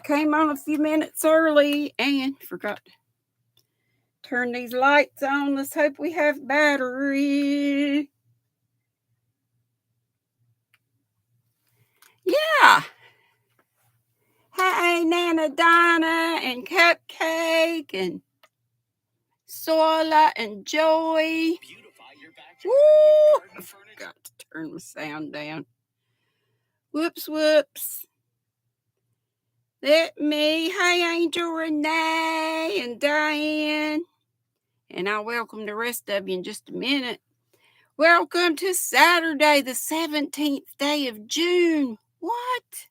came on a few minutes early and forgot to turn these lights on. Let's hope we have battery. Yeah. Hey, Nana Donna and Cupcake and Sola and Joy. Woo! I forgot to turn the sound down. Whoops. Let me. Hey, Angel Renee and Diane. And I'll welcome the rest of you in just a minute. Welcome to Saturday, the 17th day of June. What?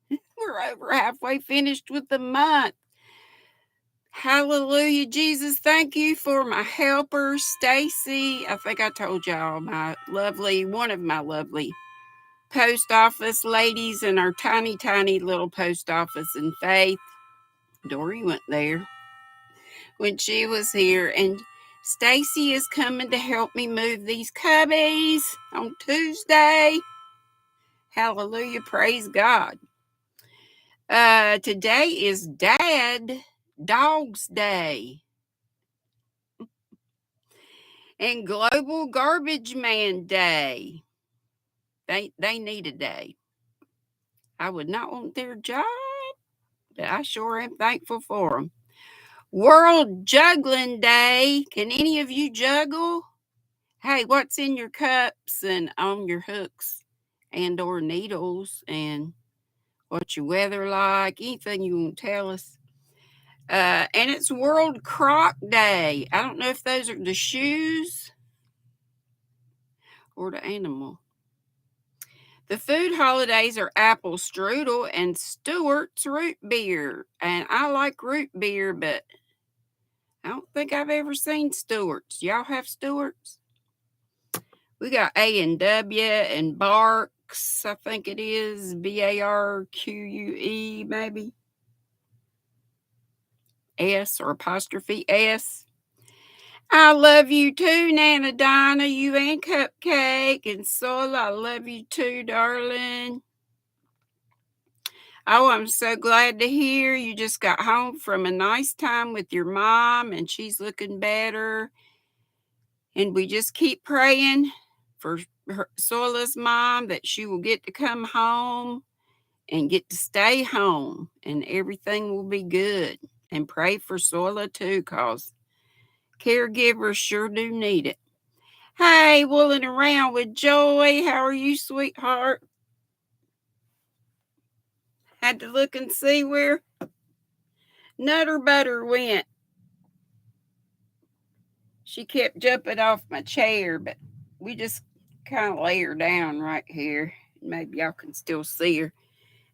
We're over halfway finished with the month. Hallelujah, Jesus. Thank you for my helper, Stacy. I think I told y'all one of my lovely post office ladies in our tiny, tiny little post office in Faith. Dory went there when she was here, and Stacy is coming to help me move these cubbies on Tuesday. Hallelujah, praise God. Today is Dog's Day and Global Garbage Man Day. They need a day. I would not want their job, but I sure am thankful for them. World Juggling Day. Can any of you juggle? Hey, what's in your cups and on your hooks and or needles, and what's your weather like? Anything you want to tell us? And it's World Croc Day. I don't know if those are the shoes or the animal. The food holidays are apple strudel and Stewart's root beer. And I like root beer, but I don't think I've ever seen Stewart's. Y'all have Stewart's? We got A&W and Barks, I think it is. Barque, maybe. S or apostrophe S. I love you too, Nana Donna, you and Cupcake, and Sola. I love you too, darling. Oh, I'm so glad to hear you just got home from a nice time with your mom and she's looking better. And we just keep praying for Sola's mom that she will get to come home and get to stay home and everything will be good. And pray for Sola too, because caregivers sure do need it. Hey, wooling around with Joy. How are you, sweetheart? Had to look and see where Nutter Butter went. She kept jumping off my chair, but we just kind of lay her down right here. Maybe y'all can still see her.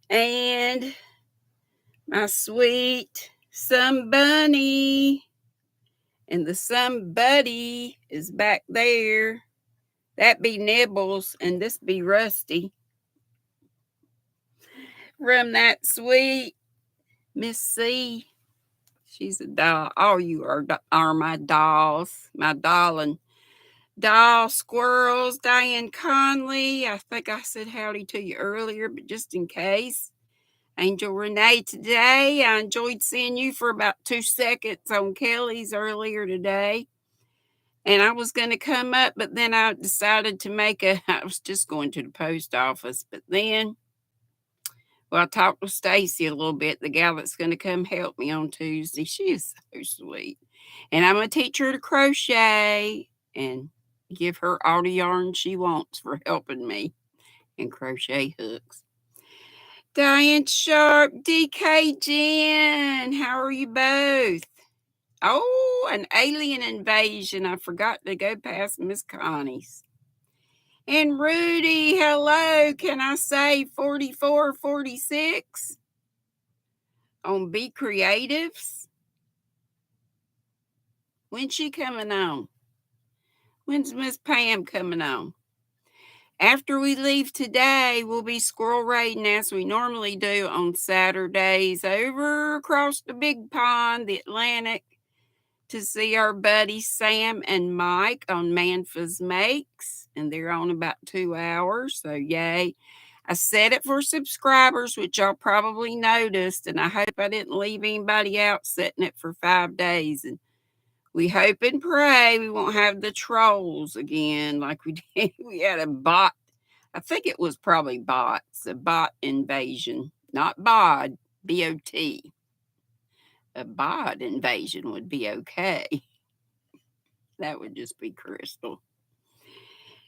And my sweet Sun Bunny. And the Sun Buddy is back there. That be Nibbles, and this be Rusty. From that sweet Miss C. She's a doll. All you are my dolls. My doll squirrels. Diane Conley. I think I said howdy to you earlier, but just in case. Angel Renee today. I enjoyed seeing you for about 2 seconds on Kelly's earlier today. And I was going to come up, but then I decided to I was just going to the post office. But then, I talked with Stacy a little bit, the gal that's going to come help me on Tuesday. She is so sweet. And I'm going to teach her to crochet and give her all the yarn she wants for helping me and crochet hooks. Diane Sharp, DK Jen, how are you both? Oh, an alien invasion. I forgot to go past Miss Connie's. And Rudy, hello. Can I say 4446 on Be Creatives? When's she coming on? When's Miss Pam coming on? After we leave today, we'll be squirrel raiding as we normally do on Saturdays over across the big pond, the Atlantic, to see our buddies Sam and Mike on Manfa's Makes. And they're on about 2 hours, so yay. I set it for subscribers, which y'all probably noticed, and I hope I didn't leave anybody out setting it for 5 days. And we hope and pray we won't have the trolls again like we did. We had a bot. I think it was probably bots, a bot invasion, not bod, B-O-T. A bod invasion would be okay. That would just be Crystal.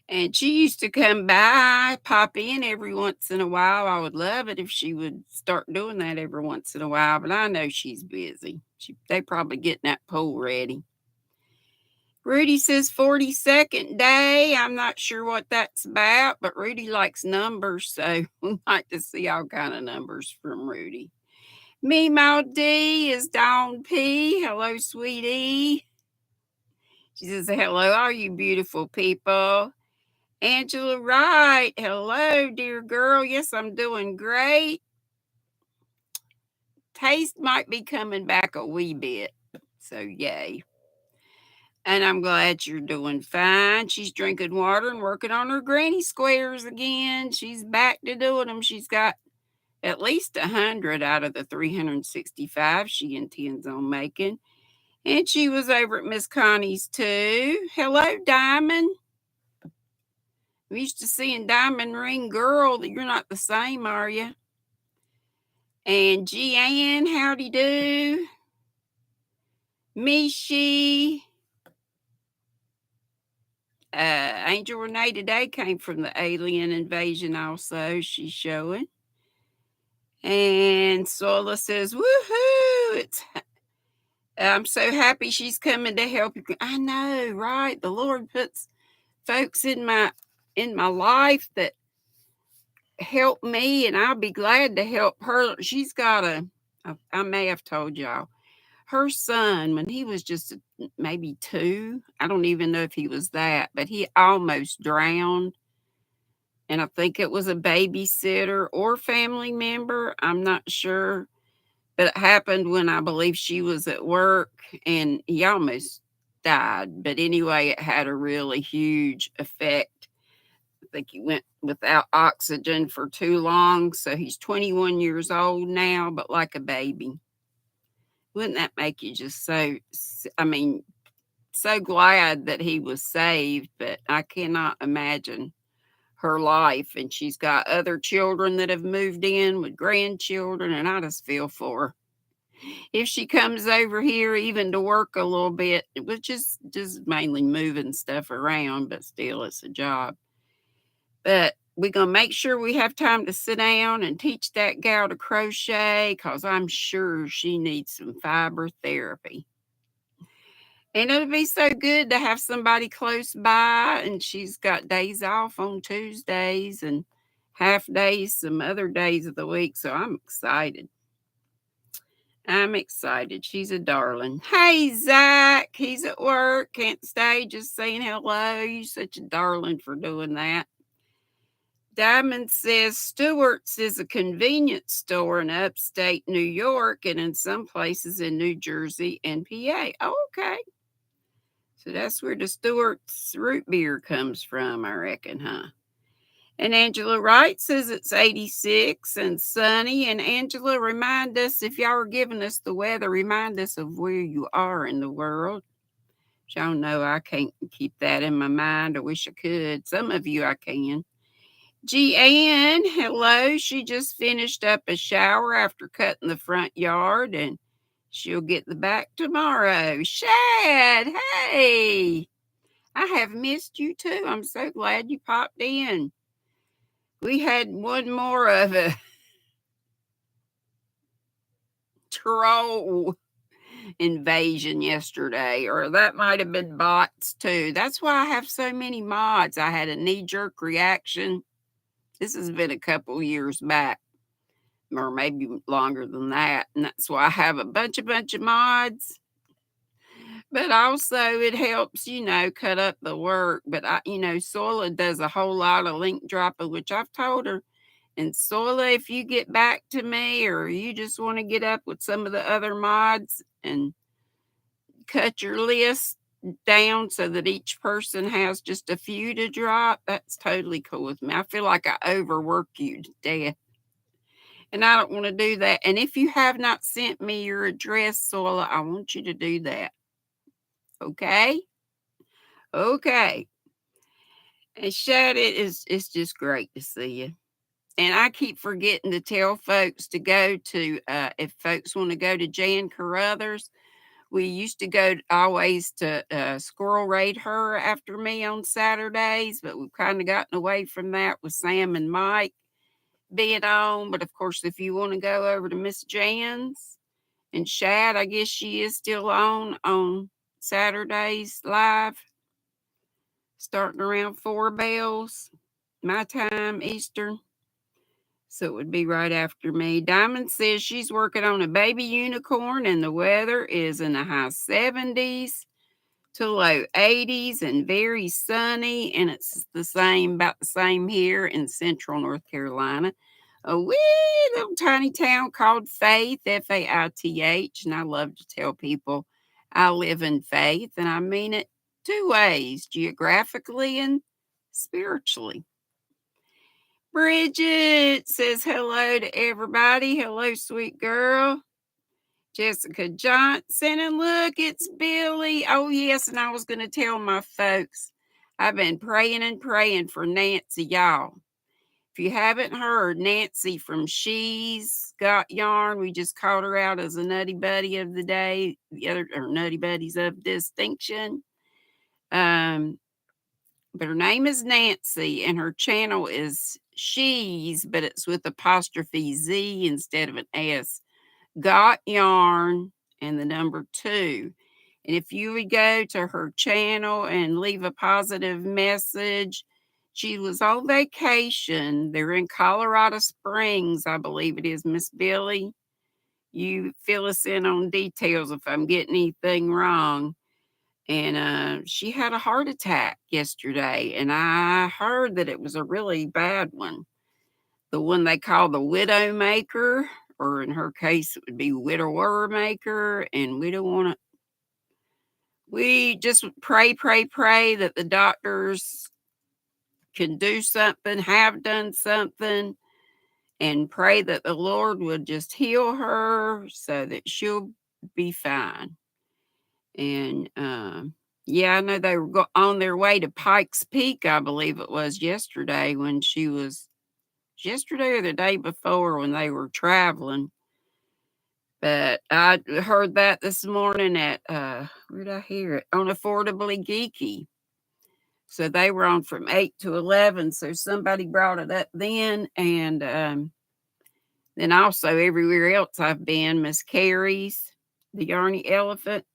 And she used to come by, pop in every once in a while. I would love it if she would start doing that every once in a while, but I know she's busy. They probably getting that pool ready. Rudy says 42nd day. I'm not sure what that's about, but Rudy likes numbers, so we might just see all kind of numbers from Rudy. Meemaw D is Dawn P. Hello, sweetie. She says, hello, all you beautiful people. Angela Wright, hello, dear girl. Yes, I'm doing great. Taste might be coming back a wee bit, so yay. And I'm glad you're doing fine. She's drinking water and working on her granny squares again. She's back to doing them. She's got at least 100 out of the 365 she intends on making. And she was over at Miss Connie's too. Hello, Diamond. I'm used to seeing Diamond Ring Girl. You're not the same, are you? And Jeanne, howdy do. Mishi. Angel Renee today came from the alien invasion also. She's showing. And Sola says, woohoo! I'm so happy she's coming to help you. I know, right? The Lord puts folks in my life that help me, and I'll be glad to help her. She's got I may have told y'all, her son, when he was just maybe 2, I don't even know if he was that, but he almost drowned. And I think it was a babysitter or family member. I'm not sure. But it happened when I believe she was at work, and he almost died. But anyway, it had a really huge effect. I think he went without oxygen for too long. So he's 21 years old now, but like a baby. Wouldn't that make you just so glad that he was saved? But I cannot imagine her life. And she's got other children that have moved in with grandchildren, and I just feel for her. If she comes over here even to work a little bit, which is just mainly moving stuff around, but still it's a job. But we're going to make sure we have time to sit down and teach that gal to crochet, because I'm sure she needs some fiber therapy. And it'll be so good to have somebody close by, and she's got days off on Tuesdays and half days some other days of the week, so I'm excited. She's a darling. Hey, Zach. He's at work. Can't stay. Just saying hello. You're such a darling for doing that. Diamond says Stewart's is a convenience store in upstate New York and in some places in New Jersey and PA. Oh, okay. So that's where the Stewart's root beer comes from, I reckon, huh? And Angela Wright says it's 86 and sunny. And Angela, remind us, if y'all are giving us the weather, remind us of where you are in the world. Y'all know I can't keep that in my mind. I wish I could. Some of you I can. Jeanne, hello. She just finished up a shower after cutting the front yard, and she'll get the back tomorrow. Shad, hey. I have missed you too. I'm so glad you popped in. We had one more of a troll invasion yesterday, or that might have been bots too. That's why I have so many mods. I had a knee-jerk reaction. This has been a couple years back, or maybe longer than that, and that's why I have a bunch of mods. But also it helps, cut up the work. But Sola does a whole lot of link dropping, which I've told her. And Sola, if you get back to me, or you just want to get up with some of the other mods and cut your list, down so that each person has just a few to drop, that's totally cool with me. I feel like I overwork you to death, and I don't want to do that. And if you have not sent me your address, Sola, I want you to do that. Okay? Okay. And Shad, it's just great to see you. And I keep forgetting to tell folks to go to if folks want to go to Jan Carruthers. We used to go always to Squirrel Raid Her after me on Saturdays, but we've kind of gotten away from that with Sam and Mike being on. But of course, if you want to go over to Miss Jan's and Shad, I guess she is still on Saturdays live, starting around 4 bells, my time, Eastern. So it would be right after me. Diamond says she's working on a baby unicorn and the weather is in the high 70s to low 80s and very sunny. And it's about the same here in central North Carolina. A wee little tiny town called Faith, Faith. And I love to tell people I live in faith, and I mean it two ways, geographically and spiritually. Bridget says hello to everybody. Hello, sweet girl. Jessica Johnson, and look, it's Billy. Oh, yes, and I was going to tell my folks, I've been praying and praying for Nancy, y'all. If you haven't heard, Nancy from She's Got Yarn, we just called her out as a nutty buddy of the day, the other, or nutty buddies of distinction. But her name is Nancy, and her channel is She's, but it's with apostrophe Z instead of an S. Got Yarn and the number 2. And if you would go to her channel and leave a positive message, she was on vacation. They're in Colorado Springs, I believe it is, Miss Billy. You fill us in on details if I'm getting anything wrong. And she had a heart attack yesterday, and I heard that it was a really bad one. The one they call the widow maker, or in her case, it would be widower maker, and we don't want to. We just pray, pray, pray that the doctors can do something, have done something, and pray that the Lord would just heal her so that she'll be fine. And yeah, I know they were on their way to Pikes Peak, I believe it was yesterday when she was yesterday or the day before when they were traveling. But I heard that this morning at where did I hear it? On Affordably Geeky. So they were on from 8 to 11. So somebody brought it up then. And then also everywhere else I've been, Miss Carrie's, the Yarny Elephant.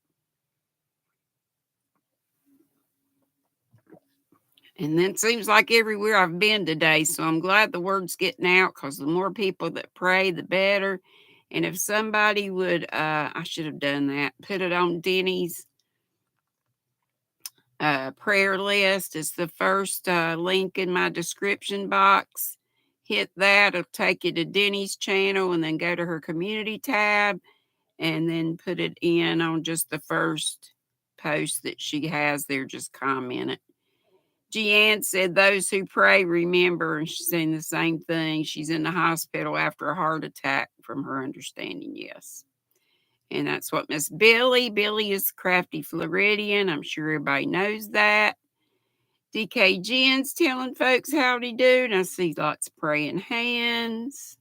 And then it seems like everywhere I've been today. So I'm glad the word's getting out, because the more people that pray, the better. And if somebody would, I should have done that, put it on Deni's prayer list. It's the first link in my description box. Hit that, it'll take you to Deni's channel, and then go to her community tab, and then put it in on just the first post that she has there. Just comment it. Jeanne said, those who pray remember, and she's saying the same thing. She's in the hospital after a heart attack, from her understanding, yes. And that's what Miss Billy is Crafty Floridian. I'm sure everybody knows that. DK Jen's telling folks howdy do, and I see lots of praying hands.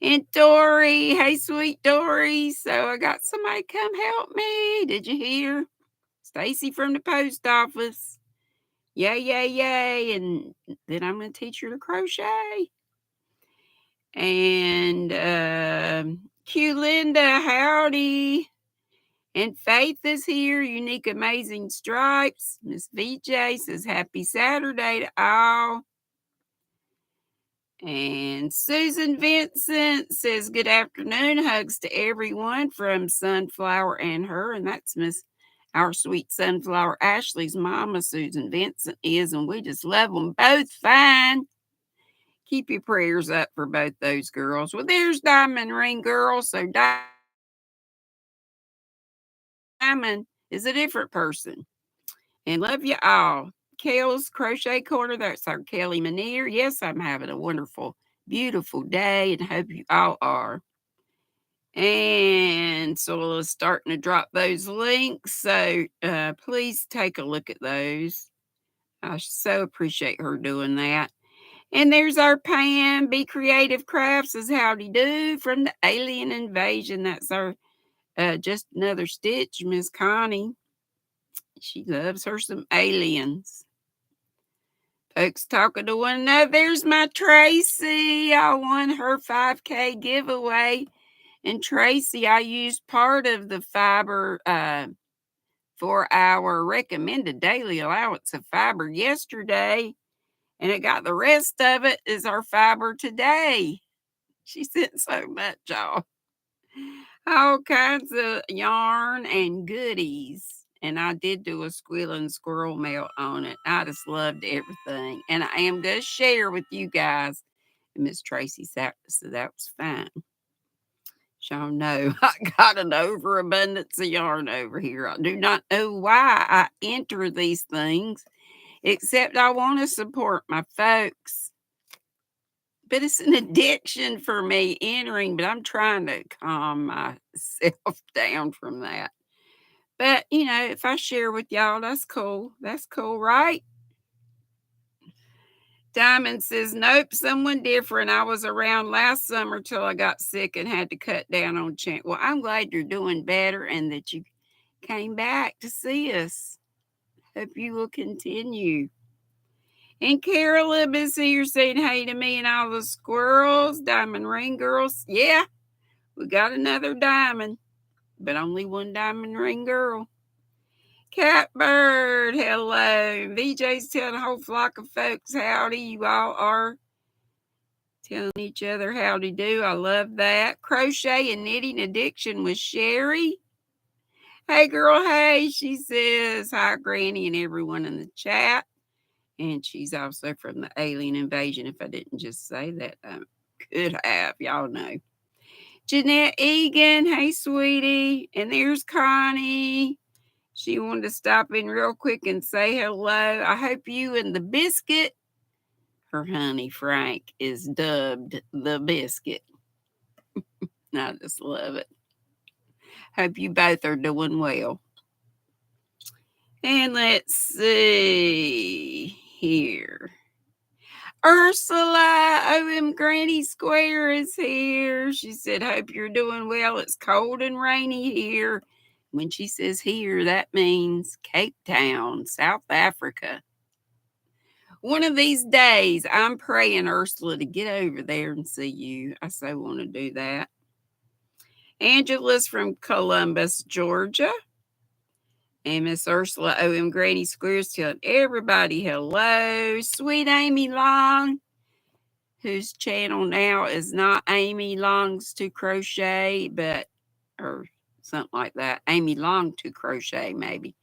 And Dory, hey, sweet Dory. So I got somebody come help me. Did you hear? Stacy from the post office. Yay, yay, yay. And then I'm going to teach her to crochet. And Q Linda, howdy. And Faith is here. Unique Amazing Stripes. Miss VJ says happy Saturday to all. And Susan Vincent says good afternoon. Hugs to everyone from Sunflower and her. And that's our sweet Sunflower Ashley's mama, Susan Vincent, is. And we just love them both fine. Keep your prayers up for both those girls. Well, there's Diamond Ring Girl. So Diamond is a different person. And love you all. Kale's Crochet Corner, that's our Kelly Manier. Yes, I'm having a wonderful, beautiful day and hope you all are. And so we're starting to drop those links. So please take a look at those. I so appreciate her doing that. And there's our Pam, Be Creative Crafts is howdy do from the Alien Invasion. That's our just another stitch, Miss Connie. She loves her some aliens. Folks talking to one another. There's my Tracy. I won her 5K giveaway. And Tracy, I used part of the fiber for our recommended daily allowance of fiber yesterday. And it got the rest of it is our fiber today. She sent so much, y'all. All kinds of yarn and goodies. And I did do a squealing squirrel melt on it. I just loved everything. And I am going to share with you guys. And Miss Tracy said that was fine. Y'all know I got an overabundance of yarn over here. I do not know why I enter these things, except I want to support my folks. But it's an addiction for me entering, but I'm trying to calm myself down from that. But, if I share with y'all, that's cool. That's cool, right? Diamond says, nope, someone different. I was around last summer till I got sick and had to cut down on chant. Well, I'm glad you're doing better and that you came back to see us. Hope you will continue. And Carolyn is here saying hey to me and all the squirrels, diamond ring girls. Yeah, we got another diamond, but only one diamond ring girl. Catbird, hello. VJ's telling a whole flock of folks howdy. You all are telling each other howdy do. I love that. Crochet and knitting addiction with Sherry. Hey girl, hey. She says hi Granny and everyone in the chat. And she's also from the Alien Invasion. If I didn't just say that, I could have. Y'all know. Jeanette Egan, hey sweetie. And there's Connie. She wanted to stop in real quick and say hello. I hope you and the biscuit, her honey Frank, is dubbed the biscuit. I just love it. Hope you both are doing well. And let's see here. Ursula, OM Granny Square is here. She said, hope you're doing well. It's cold and rainy here. When she says here, that means Cape Town, South Africa. One of these days, I'm praying, Ursula, to get over there and see you. I so want to do that. Angela's from Columbus, Georgia. And Miss Ursula, OM Granny Squares, telling everybody hello. Sweet Amy Long, whose channel now is not Amy Longs to Crochet, or something like that. Amy Long to Crochet, maybe.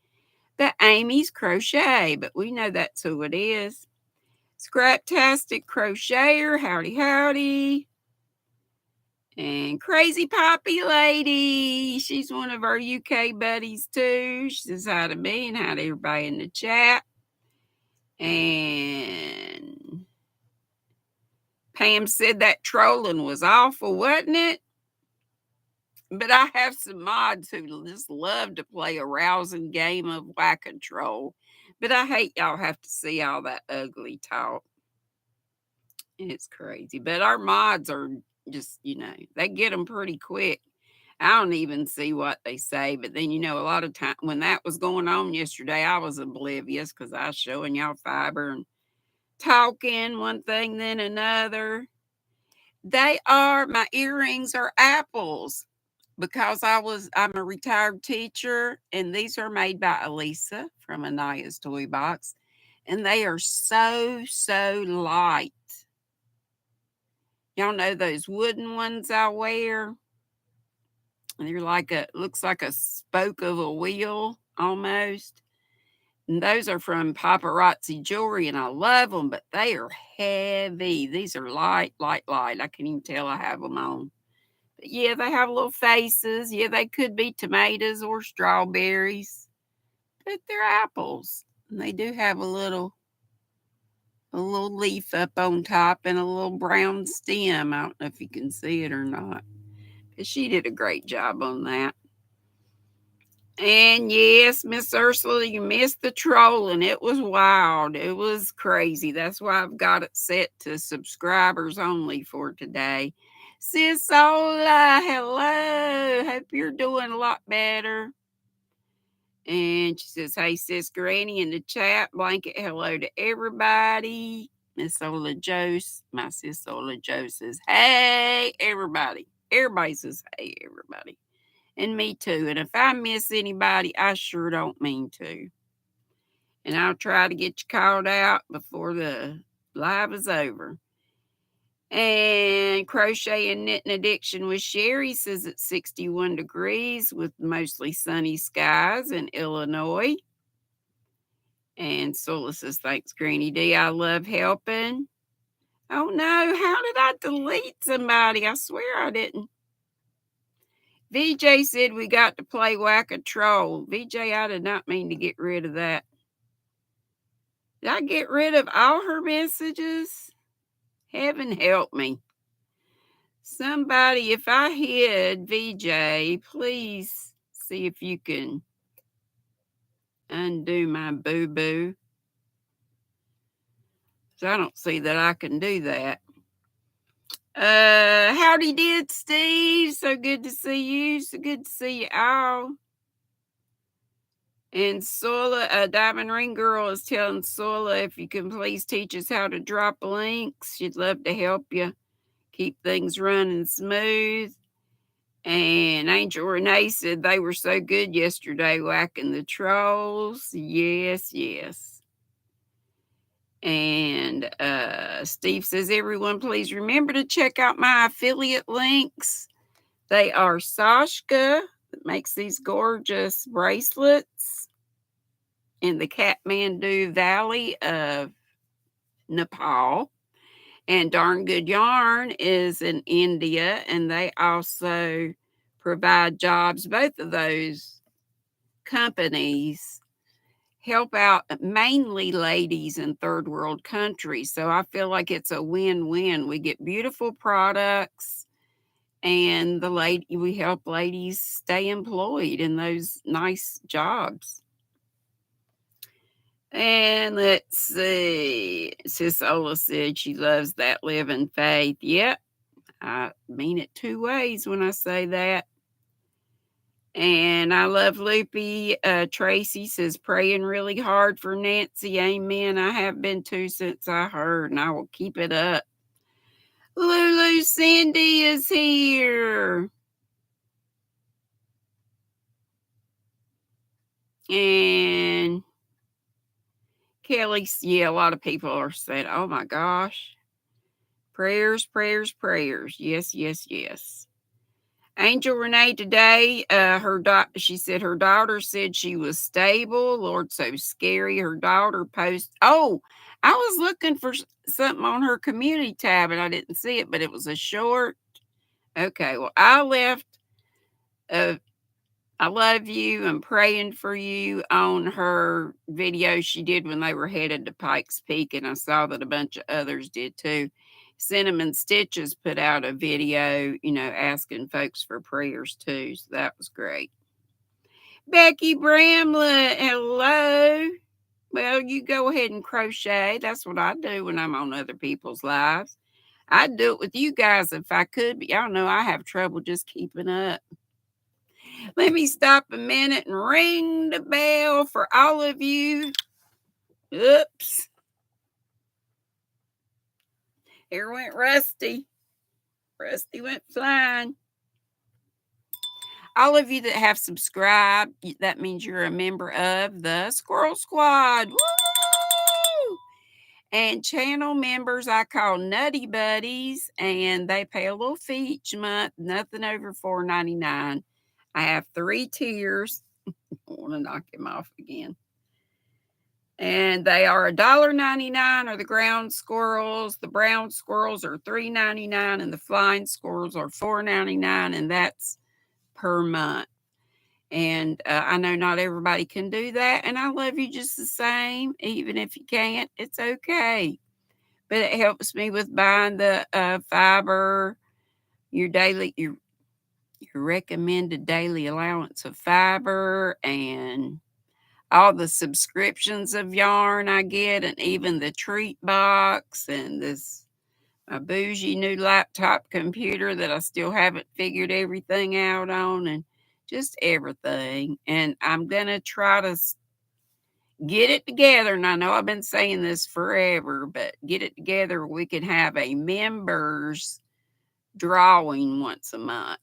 But Amy's Crochet, but we know that's who it is. Scraptastic Crocheter, howdy, howdy. And Crazy Poppy Lady, she's one of our UK buddies too. She says hi to me and hi to everybody in the chat. And Pam said that trolling was awful, wasn't it? But I have some mods who just love to play a rousing game of whack-a-troll. But I hate y'all have to see all that ugly talk. It's crazy. But our mods are just, they get them pretty quick. I don't even see what they say. But then, a lot of time when that was going on yesterday, I was oblivious because I was showing y'all fiber and talking one thing, then another. My earrings are apples because I'm a retired teacher, and these are made by Elisa from Anaya's Toy Box. And they are so, so light. Y'all know those wooden ones I wear? They're looks like a spoke of a wheel almost. And those are from Paparazzi Jewelry, and I love them, but they are heavy. These are light, light, light. I can't even tell I have them on. But yeah, they have little faces. Yeah, they could be tomatoes or strawberries. but they're apples. And they do have a little leaf up on top and a little brown stem. I don't know if you can see it or not. But she did a great job on that. And yes, Miss Ursula, you missed the trolling. It was wild. It was crazy. That's why I've got it set to subscribers only for today. Sis Ola, hello. Hope you're doing a lot better. And she says, hey, Sis Granny in the chat. Blanket hello to everybody. Miss Ola Jose, my Sis Ola Jose says, hey, everybody. Everybody says, hey, everybody. And me too. And if I miss anybody, I sure don't mean to. And I'll try to get you called out before the live is over. And crochet and knitting addiction with Sherry says it's 61 degrees with mostly sunny skies in Illinois. And Sula says, thanks, GrannyDee. I love helping. Oh no, how did I delete somebody? I swear I didn't. VJ said we got to play Whack a Troll. VJ, I did not mean to get rid of that. Did I get rid of all her messages? Heaven help me. Somebody, if I hid VJ, please see if you can undo my boo-boo. So I don't see that I can do that. Howdy did, Steve. So good to see you. So good to see you all. And Sola, Diamond Ring Girl is telling Sola if you can please teach us how to drop links. She'd love to help you keep things running smooth. And Angel Renee said they were so good yesterday whacking the trolls. Yes, yes. And Steve says, everyone, please remember to check out my affiliate links. They are Sashka, that makes these gorgeous bracelets in the Kathmandu Valley of Nepal. And Darn Good Yarn is in India, and they also provide jobs. Both of those companies help out mainly ladies in third world countries. So I feel like it's a win-win. We get beautiful products, and we help ladies stay employed in those nice jobs. And let's see. Sis Ola said she loves that living faith. Yep. I mean it two ways when I say that. And I love Loopy. Tracy says, praying really hard for Nancy. Amen. I have been too since I heard, and I will keep it up. Lulu Cindy is here. And Kelly, yeah, a lot of people are saying, oh my gosh. Prayers, prayers, prayers. Yes, yes, yes. Angel Renee today, she said her daughter said she was stable. Lord, so scary. Her daughter posted, oh, I was looking for something on her community tab and I didn't see it, but it was a short. Okay, well, I left I love you. I'm praying for you on her video she did when they were headed to Pikes Peak, and I saw that a bunch of others did too. Cinnamon Stitches put out a video, asking folks for prayers too. So that was great. Becky Bramlett, hello. Well, you go ahead and crochet. That's what I do when I'm on other people's lives. I'd do it with you guys if I could, but y'all know I have trouble just keeping up. Let me stop a minute and ring the bell for all of you. Oops. Here went Rusty. Rusty went flying. All of you that have subscribed, that means you're a member of the Squirrel Squad. Woo! And channel members I call Nutty Buddies, and they pay a little fee each month, nothing over $4.99. I have 3 tiers. I want to knock him off again. And they are $1.99 are the ground squirrels. The brown squirrels are $3.99, and the flying squirrels are $4.99, and that's per month. And I know not everybody can do that. And I love you just the same. Even if you can't, it's okay. But it helps me with buying the fiber, your daily, your recommended daily allowance of fiber, and all the subscriptions of yarn I get, and even the treat box, and this my bougie new laptop computer that I still haven't figured everything out on, and just everything. And I'm gonna try to get it together. And I know I've been saying this forever, but get it together. We can have a members drawing once a month.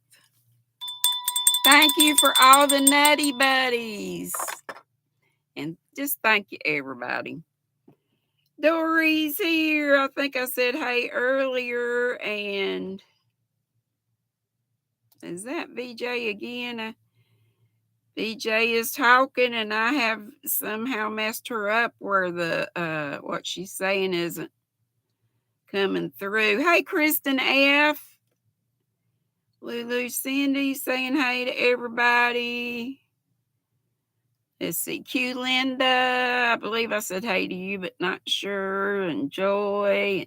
Thank you for all the nutty buddies. And just thank you, everybody. Dory's here. I think I said hey earlier. And is that VJ again? VJ is talking, and I have somehow messed her up where the what she's saying isn't coming through. Hey, Kristen F. Lulu Cindy saying hey to everybody. Let's see, Q Linda. I believe I said hey to you, but not sure. And Joy.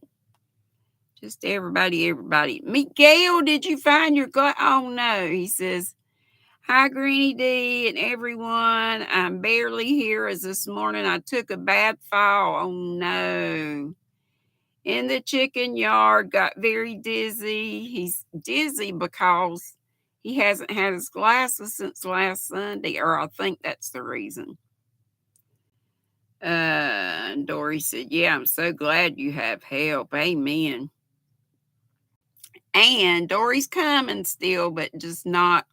Just everybody. Miguel, did you find your glass? Oh, no. He says, hi, GrannyDee and everyone. I'm barely here as this morning I took a bad fall. Oh, no. In the chicken yard, got very dizzy. He's dizzy because he hasn't had his glasses since last Sunday, or I think that's the reason. And Dory said, yeah, I'm so glad you have help. Amen. And Dory's coming still, but just not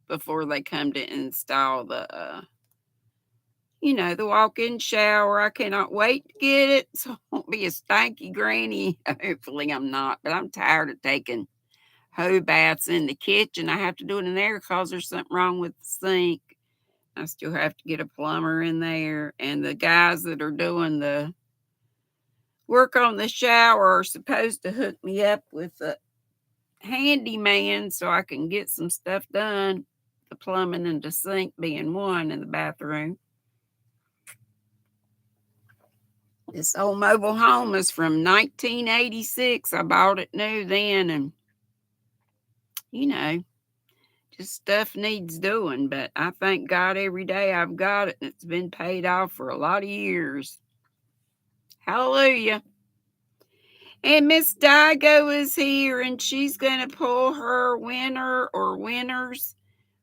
before they come to install the, the walk-in shower. I cannot wait to get it, so I won't be a stanky granny. Hopefully I'm not, but I'm tired of taking hoe baths in the kitchen. I have to do it in there because there's something wrong with the sink. I still have to get a plumber in there, and the guys that are doing the work on the shower are supposed to hook me up with a handyman so I can get some stuff done. The plumbing and the sink being one in the bathroom. This old mobile home is from 1986. I bought it new then, and just stuff needs doing. But I thank God every day I've got it, and it's been paid off for a lot of years. Hallelujah. And Miss Digo is here, and she's going to pull her winner or winners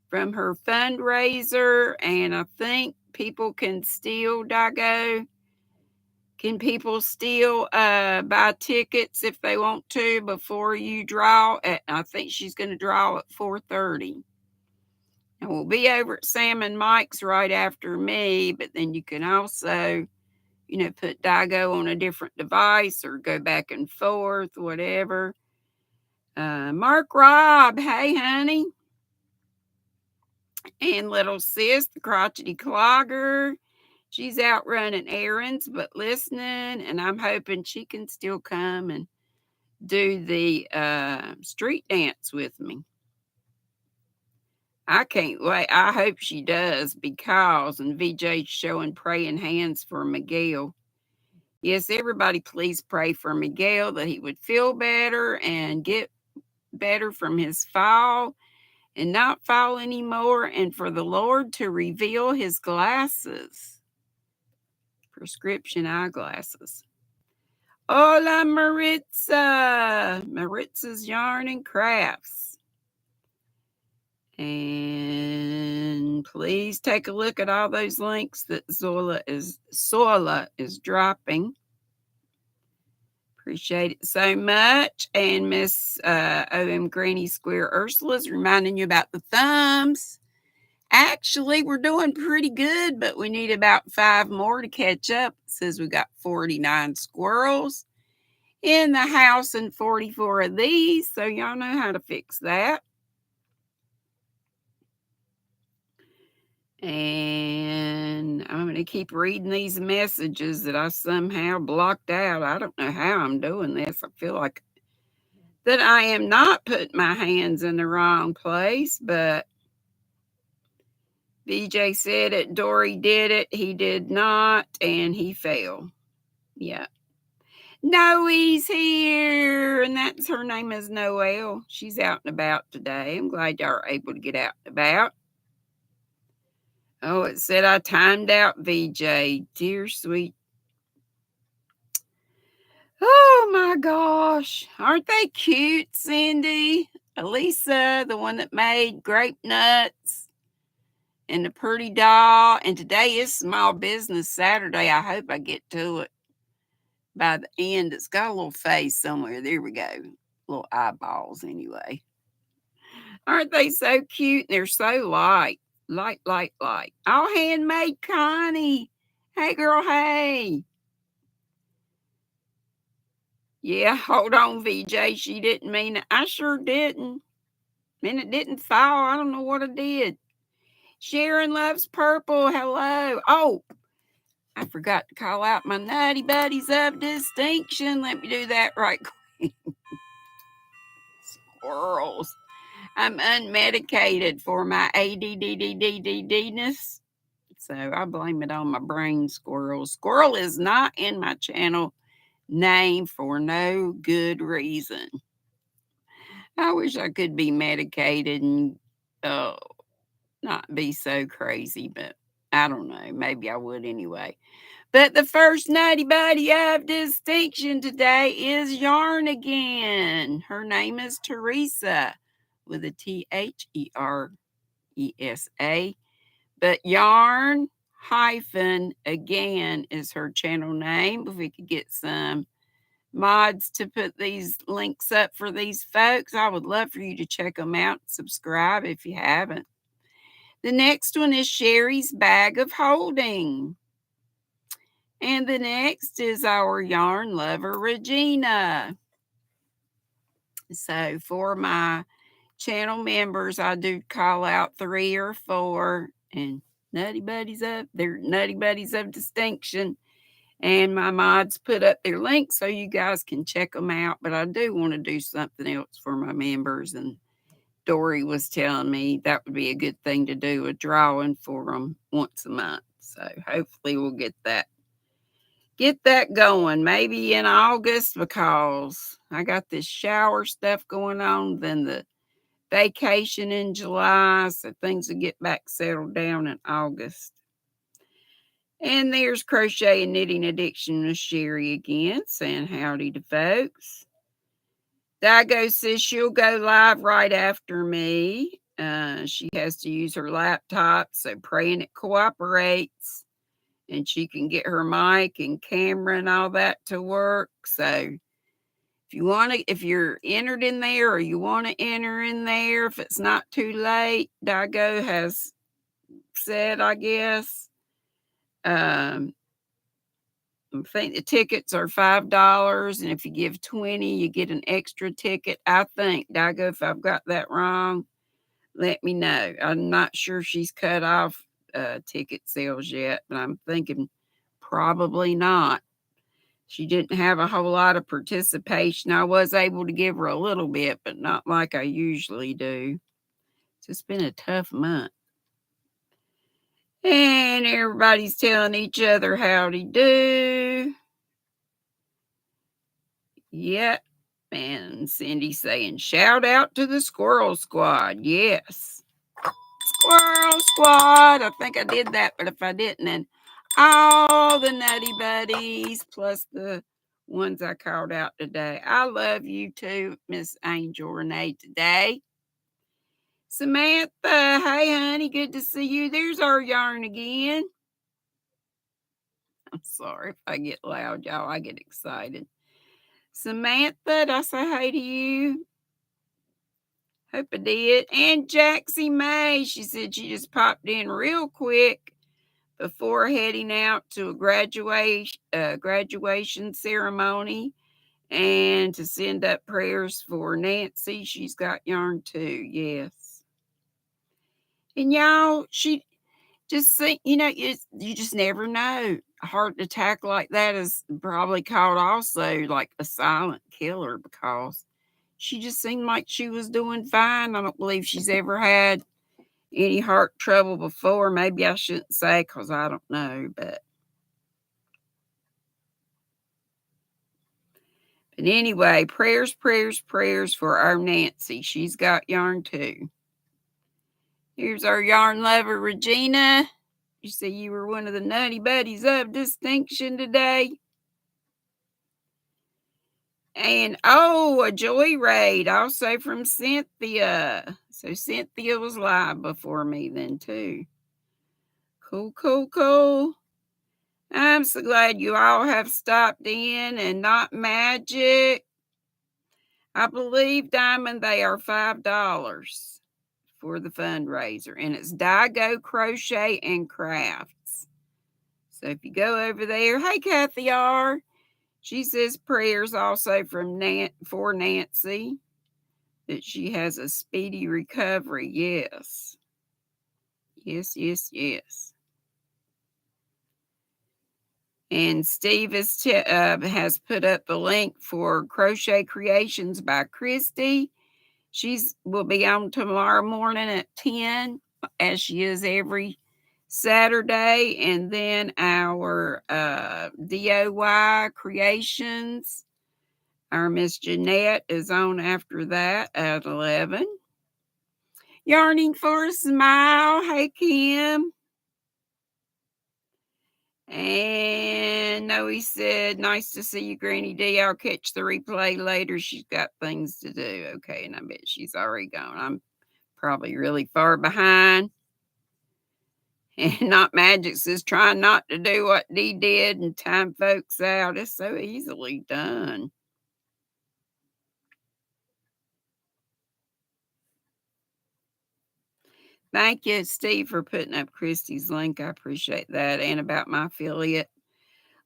from her fundraiser. And I think people can still, Digo, can people still buy tickets if they want to before you draw? I think she's going to draw at 4:30. And we'll be over at Sam and Mike's right after me, but then you can also, put Digo on a different device or go back and forth, whatever. Mark Robb, hey, honey. And little sis, the crotchety clogger. She's out running errands, but listening, and I'm hoping she can still come and do the street dance with me. I can't wait. I hope she does because, and VJ's showing praying hands for Miguel. Yes, everybody please pray for Miguel that he would feel better and get better from his fall and not fall anymore, and for the Lord to reveal his glasses, prescription eyeglasses. Hola, Maritza. Maritza's Yarn and Crafts. And please take a look at all those links that Zola is dropping. Appreciate it so much. And Miss OM Granny Square Ursula's reminding you about the thumbs. Actually, we're doing pretty good, but we need about 5 more to catch up. It says we got 49 squirrels in the house and 44 of these, so y'all know how to fix that. And I'm going to keep reading these messages that I somehow blocked out. I don't know how I'm doing this. I feel like that I am not putting my hands in the wrong place, but VJ said it. Dory did it. He did not, and he fell. Yeah. Noe's here, and that's her name is Noelle. She's out and about today. I'm glad y'all are able to get out and about. Oh, it said I timed out VJ. Dear sweet. Oh my gosh. Aren't they cute, Cindy? Elisa, the one that made grape nuts, and the pretty doll. And today is Small Business Saturday. I hope I get to it by the end. It's got a little face somewhere. There we go. Little eyeballs, anyway. Aren't they so cute? They're so light. Light, light, light. All handmade Connie. Hey, girl, hey. Yeah, hold on, VJ. She didn't mean it. I sure didn't. And it didn't fall. I don't know what I did. Sharon loves purple. Hello. Oh, I forgot to call out my nutty buddies of distinction. Let me do that right quick. Squirrels. I'm unmedicated for my ADDDDDDness. So I blame it on my brain, squirrel. Squirrel is not in my channel name for no good reason. I wish I could be medicated and not be so crazy, but I don't know. Maybe I would anyway. But the first nutty buddy of distinction today is Yarn again. Her name is Teresa with a THERESA. But Yarn hyphen again is her channel name. If we could get some mods to put these links up for these folks, I would love for you to check them out. Subscribe if you haven't. The next one is Sherry's Bag of Holding. And the next is our yarn lover, Regina. So for my channel members, I do call out 3 or 4 and nutty buddies up. They're nutty buddies of distinction. And my mods put up their links so you guys can check them out. But I do want to do something else for my members. And Dory was telling me that would be a good thing to do, a drawing for them once a month. So hopefully we'll get that going maybe in August, because I got this shower stuff going on, then the vacation in July, so things will get back settled down in August. And there's Crochet and Knitting Addiction with Sherry again, saying howdy to folks. Digo says she'll go live right after me. She has to use her laptop, so praying it cooperates and she can get her mic and camera and all that to work. So if you're entered in there or you want to enter in there, if it's not too late, Digo has said, I guess. I think the tickets are $5, and if you give 20, you get an extra ticket. I think, Digo, if I've got that wrong, let me know. I'm not sure she's cut off ticket sales yet, but I'm thinking probably not. She didn't have a whole lot of participation. I was able to give her a little bit, but not like I usually do. It's just been a tough month. And everybody's telling each other howdy do. Yep. And Cindy saying, shout out to the Squirrel Squad. Yes. Squirrel Squad. I think I did that, but if I didn't, then all the nutty buddies plus the ones I called out today. I love you too, Miss Angel Renee, today. Samantha, hey honey, good to see you. There's our yarn again. I'm sorry if I get loud, y'all. I get excited. Samantha, did I say hey to you? Hope I did. And Jaxie May, she said she just popped in real quick before heading out to a graduation ceremony and to send up prayers for Nancy. She's got yarn too, yes. And y'all, she just think, you just never know. A heart attack like that is probably called also like a silent killer, because she just seemed like she was doing fine. I don't believe she's ever had any heart trouble before. Maybe I shouldn't say because I don't know, but anyway, prayers, prayers, prayers for our Nancy. She's got yarn too. Here's our yarn lover, Regina. You see you were one of the nutty buddies of distinction today. And oh, a joyride also from Cynthia. So Cynthia was live before me then too. Cool, cool, cool. I'm so glad you all have stopped in and not magic. I believe, Diamond, they are $5 for the fundraiser. And it's Digo Crochet and Crafts. So if you go over there, hey, Kathy R. She says prayers also from for Nancy, that she has a speedy recovery. Yes. Yes, yes, yes. And Steve has put up the link for Crochet Creations by Christy. She's will be on tomorrow morning at 10, as she is every Saturday. And then our DIY Creations, our Miss Jeanette, is on after that at 11. Yarning for a Smile. Hey, Kim. And Noe said, nice to see you, GrannyDee. I'll catch the replay later. She's got things to do. Okay, and I bet she's already gone. I'm probably really far behind. And Not Magic says, trying not to do what Dee did and time folks out. It's so easily done. Thank you, Steve, for putting up Christy's link. I appreciate that. And about my affiliate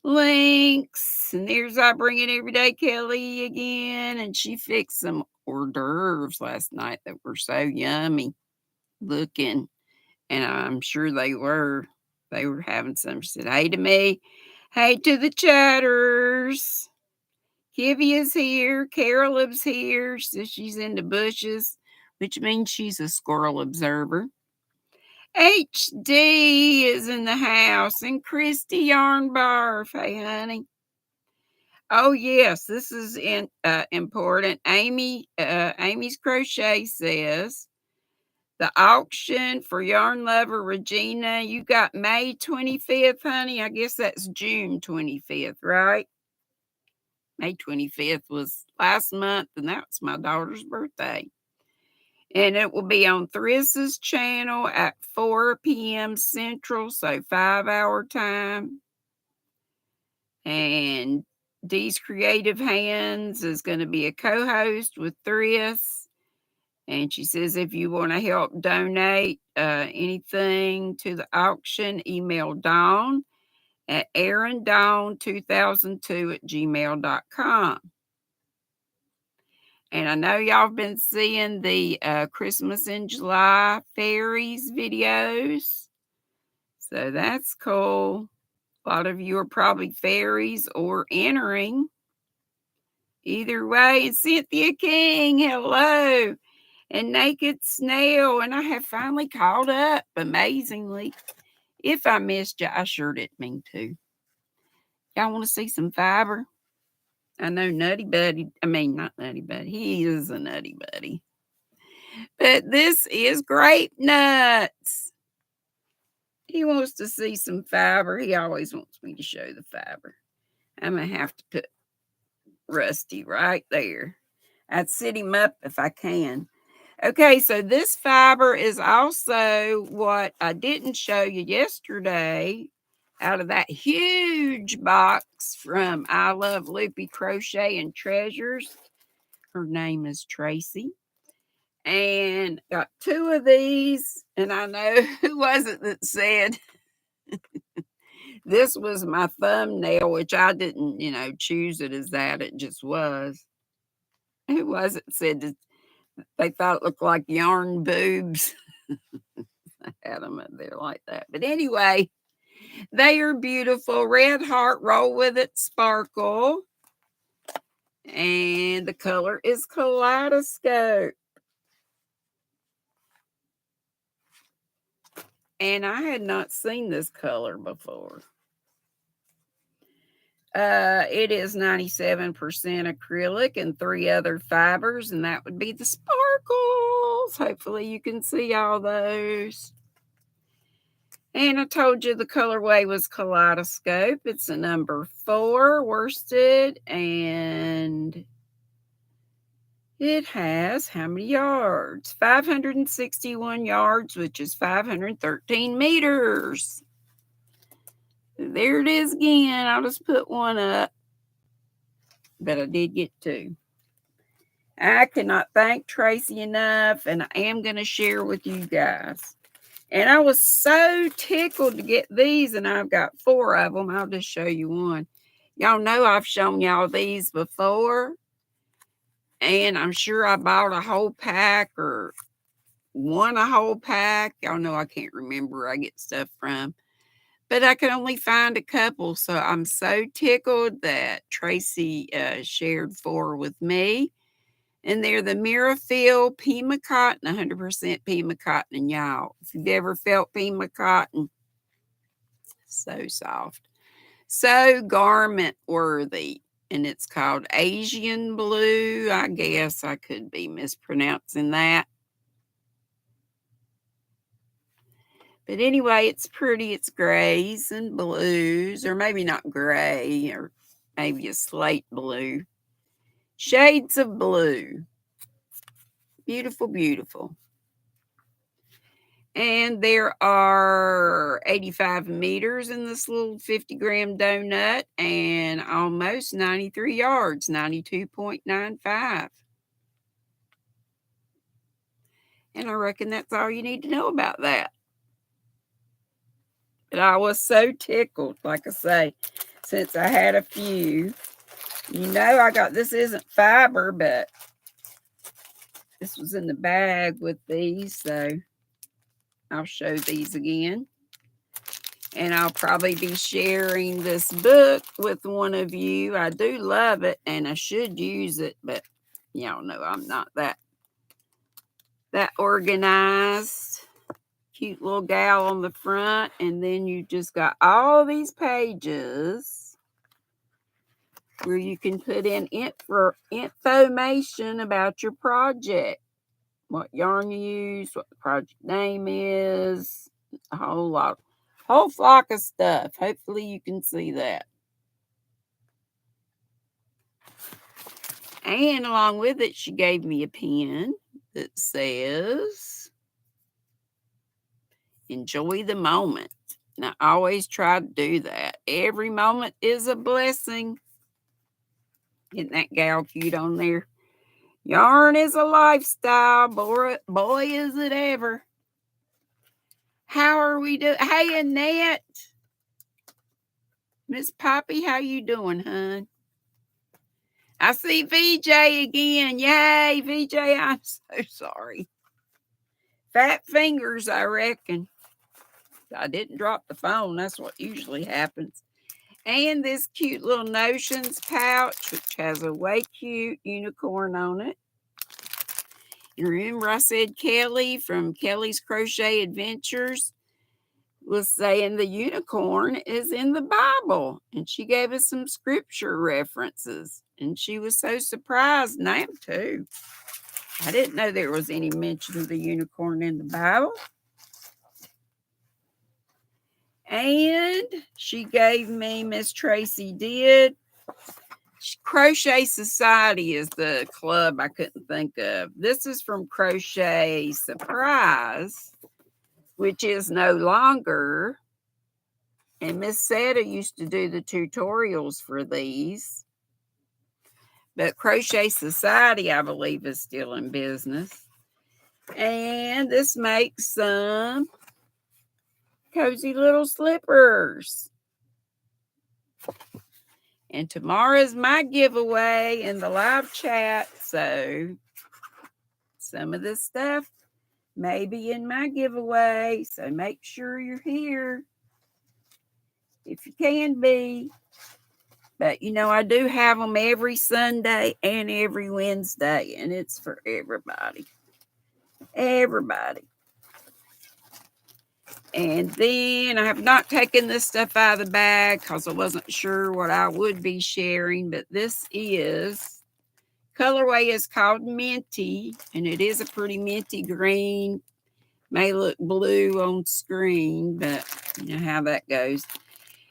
links. And there's I Bring It Everyday Kelly again. And she fixed some hors d'oeuvres last night that were so yummy looking. And I'm sure they were. They were having some. She said, hey to me. Hey to the chatters. Kivia's here. Carolyn's here. So she's in the bushes, which means she's a squirrel observer. HD is in the house, and Christy Yarnbarf. Hey, honey. Oh yes, this is important. Amy's Crochet says the auction for Yarn Lover Regina. You got May 25th, honey. I guess that's June 25th, right? May 25th was last month, and that's my daughter's birthday. And it will be on Thrissa's channel at 4 p.m. Central, so 5-hour time. And Dee's Creative Hands is going to be a co-host with Thriss. And she says if you want to help donate anything to the auction, email Dawn at aarondawn2002@gmail.com. And I know y'all have been seeing the Christmas in July fairies videos. So that's cool. A lot of you are probably fairies or entering. Either way, and Cynthia King, hello. And Naked Snail. And I have finally caught up, amazingly. If I missed you, I sure didn't mean to. Y'all want to see some fiber? I know Nutty Buddy, not Nutty Buddy. He is a Nutty Buddy. But this is Grape Nuts. He wants to see some fiber. He always wants me to show the fiber. I'm going to have to put Rusty right there. I'd sit him up if I can. Okay, so this fiber is also what I didn't show you yesterday out of that huge box from I Love Loopy Crochet and Treasures. Her name is Tracy. And got 2 of these. And I know who was it that said this was my thumbnail, which I didn't, choose it as that. It just was. Who was it said that they thought it looked like yarn boobs? I had them up there like that. But anyway, they are beautiful. Red Heart Roll With It Sparkle. And the color is Kaleidoscope. And I had not seen this color before. It is 97% acrylic and 3 other fibers, and that would be the sparkles. Hopefully you can see all those. And I told you the colorway was Kaleidoscope. It's a number 4 worsted, and it has how many yards? 561 yards, which is 513 meters. There it is again. I'll just put one up, but I did get 2. I cannot thank Tracy enough, and I am going to share with you guys. And I was so tickled to get these, and I've got 4 of them. I'll just show you one. Y'all know I've shown y'all these before, and I'm sure I bought a whole pack or won a whole pack. Y'all know I can't remember where I get stuff from, but I can only find a couple, so I'm so tickled that Tracy shared 4 with me. And they're the Mirafill Pima Cotton, 100% Pima Cotton. And y'all, if you've ever felt Pima Cotton, so soft, so garment worthy. And it's called Asian Blue. I guess I could be mispronouncing that. But anyway, it's pretty. It's grays and blues, or maybe not gray, or maybe a slate blue. Shades of blue. Beautiful, beautiful. And there are 85 meters in this little 50-gram donut and almost 93 yards, 92.95. And I reckon that's all you need to know about that. But I was so tickled, like I say, since I had a few. You know, I got, this isn't fiber, but this was in the bag with these, so I'll show these again. And I'll probably be sharing this book with one of you. I do love it, and I should use it, but y'all know I'm not that organized. Cute little gal on the front, and then you just got all these pages where you can put in information about your project, what yarn you use, what the project name is, a whole flock of stuff. Hopefully you can see that. And along with it, she gave me a pen that says, enjoy the moment. And I always try to do that. Every moment is a blessing. Isn't that gal cute on there? Yarn is a lifestyle. Boy, is it ever. How are we doing? Hey, Annette. Miss Poppy, how you doing, hon? I see VJ again. Yay, VJ, I'm so sorry. Fat fingers, I reckon. I didn't drop the phone. That's what usually happens. And this cute little Notions pouch, which has a way cute unicorn on it. And remember I said Kelly from Kelly's Crochet Adventures was saying the unicorn is in the Bible. And she gave us some scripture references. And she was so surprised, and I am too. I didn't know there was any mention of the unicorn in the Bible. And she gave me, Miss Tracy did, Crochet Society is the club I couldn't think of. This is from Crochet Surprise, which is no longer. And Miss Seta used to do the tutorials for these. But Crochet Society, I believe, is still in business. And this makes some cozy little slippers. And tomorrow's my giveaway in the live chat. So some of this stuff may be in my giveaway. So make sure you're here if you can be. But, you know, I do have them every Sunday and every Wednesday. And it's for everybody. Everybody. And then I have not taken this stuff out of the bag because I wasn't sure what I would be sharing, but this is, colorway is called Minty, and it is a pretty minty green. May look blue on screen, but you know how that goes.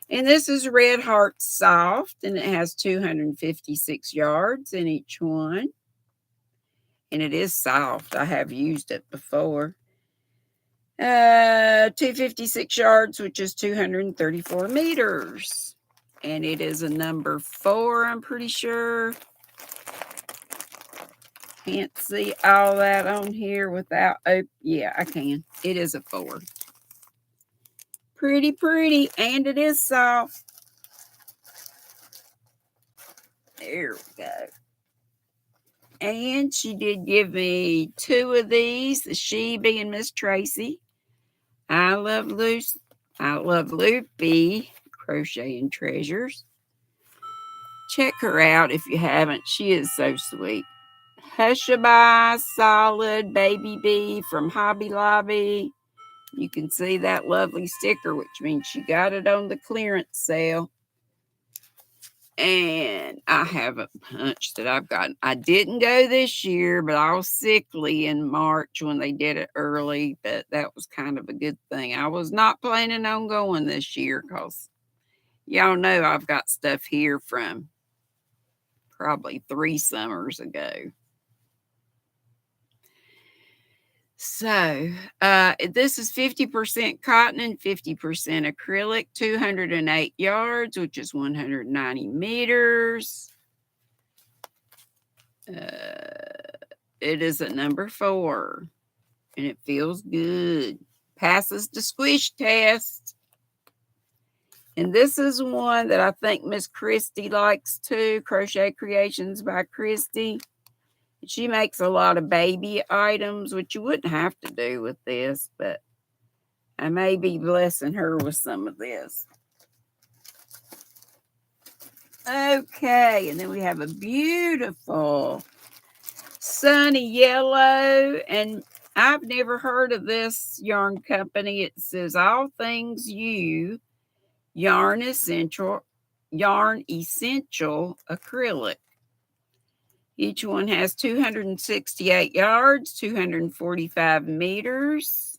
And this is Red Heart Soft, and it has 256 yards in each one. And it is soft. I have used it before. 256 yards, which is 234 meters. And it is a number 4, I'm pretty sure. Can't see all that on here without, yeah, I can. It is a 4. Pretty, and it is soft. There we go. And she did give me 2 of these, the She being Miss Tracy. I love Loopy Crocheting Treasures. Check her out if you haven't. She is so sweet. Hushabye Solid Baby Bee from Hobby Lobby. You can see that lovely sticker, which means she got it on the clearance sale. And I have a hunch that I've gotten. I didn't go this year, but I was sickly in March when they did it early. But that was kind of a good thing. I was not planning on going this year because y'all know I've got stuff here from probably 3 summers ago. So this is 50% cotton and 50% acrylic, 208 yards, which is 190 meters. It is a number 4, and it feels good. Passes the squish test. And this is one that I think Miss Christy likes too, Crochet Creations by Christy. She makes a lot of baby items, which you wouldn't have to do with this, but I may be blessing her with some of this. Okay, and then we have a beautiful sunny yellow, and I've never heard of this yarn company. It says All Things You Yarn Essential Acrylic. Each one has 268 yards, 245 meters.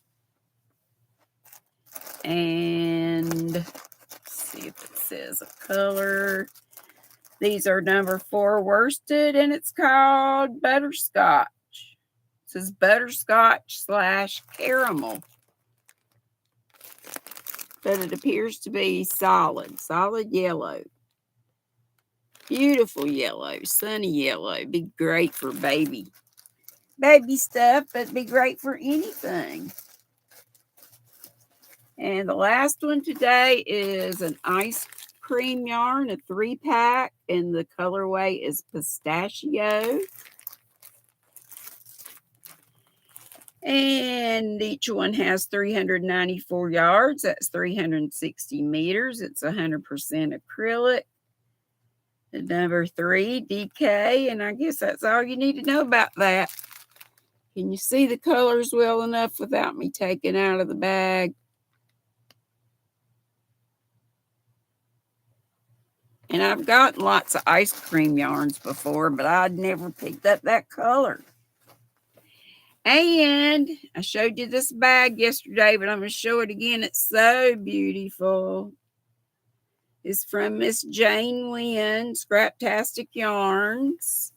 And let's see if it says a color. These are number 4 worsted, and it's called Butterscotch. It says Butterscotch / Caramel. But it appears to be solid yellow. Beautiful yellow, sunny yellow. Be great for baby stuff, but be great for anything. And the last one today is an ice cream yarn, a 3-pack, and the colorway is pistachio. And each one has 394 yards. That's 360 meters. It's 100% acrylic. The number 3, DK, and I guess that's all you need to know about that. Can you see the colors well enough without me taking out of the bag? And I've gotten lots of ice cream yarns before, but I'd never picked up that color. And I showed you this bag yesterday, but I'm going to show it again. It's so beautiful. It's from Miss Jane Wynn, Scraptastic Yarns.